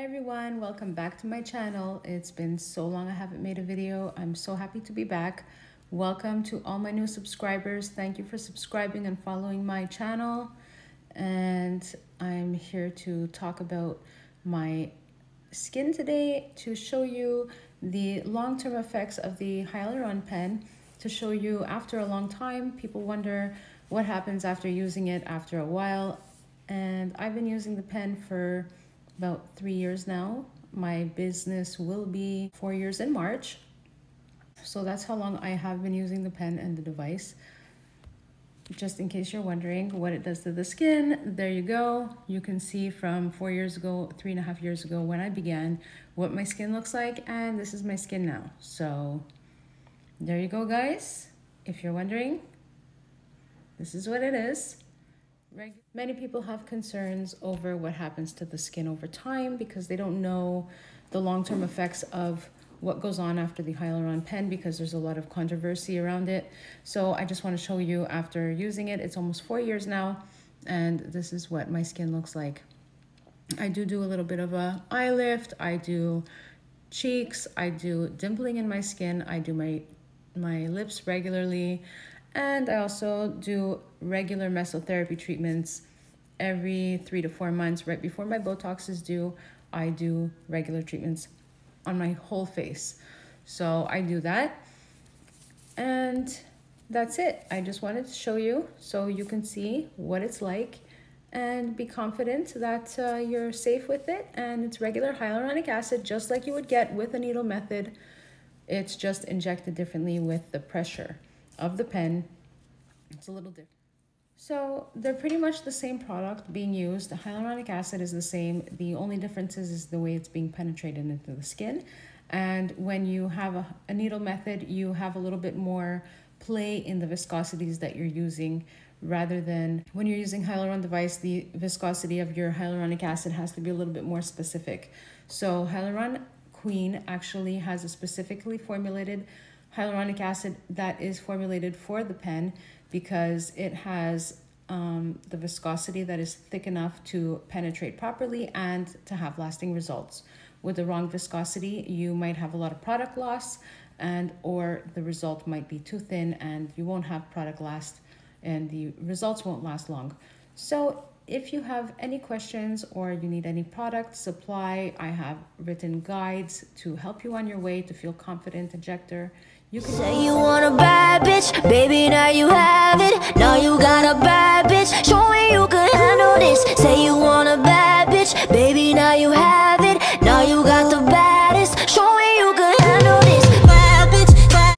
everyone, welcome back to my channel. It's been so long I haven't made a video. I'm so happy to be back. Welcome to all my new subscribers. Thank you for subscribing and following my channel. And I'm here to talk about my skin today, to show you the long-term effects of the Hyaluron pen, to show you after a long time. People wonder what happens after using it after a while. And I've been using the pen for about 3 years now. My business will be 4 years in March. So that's how long I have been using the pen and the device. Just in case you're wondering what it does to the skin, there you go. You can see from 4 years ago, 3.5 years ago when I began, what my skin looks like, and this is my skin now. So there you go, guys. If you're wondering, this is what it is. Many people have concerns over what happens to the skin over time because they don't know the long-term effects of what goes on after the Hyaluron pen, because there's a lot of controversy around it. So I just want to show you after using it. It's almost 4 years now, and this is what my skin looks like. I do a little bit of a eye lift. I do cheeks. I do dimpling in my skin. I do my lips regularly. And I also do regular mesotherapy treatments every 3 to 4 months. Right before my Botox is due, I do regular treatments on my whole face. So I do that. And that's it. I just wanted to show you so you can see what it's like and be confident that you're safe with it. And it's regular hyaluronic acid, just like you would get with a needle method. It's just injected differently with the pressure of the pen. It's a little different. So they're pretty much the same product being used. The hyaluronic acid is the same. The only difference is the way it's being penetrated into the skin. And when you have a needle method, you have a little bit more play in the viscosities that you're using, rather than when you're using Hyaluron Device, the viscosity of your hyaluronic acid has to be a little bit more specific. So Hyaluron Queen actually has a specifically formulated hyaluronic acid that is formulated for the pen, because it has the viscosity that is thick enough to penetrate properly and to have lasting results. With the wrong viscosity, you might have a lot of product loss, or the result might be too thin and you won't have product last and the results won't last long. So if you have any questions or you need any product supply, I have written guides to help you on your way to feel confident injector. You can say you want a bad bitch, baby, now you have it. Now you got a bad bitch, show me you can handle this. Say you want a bad bitch, baby, now you have it.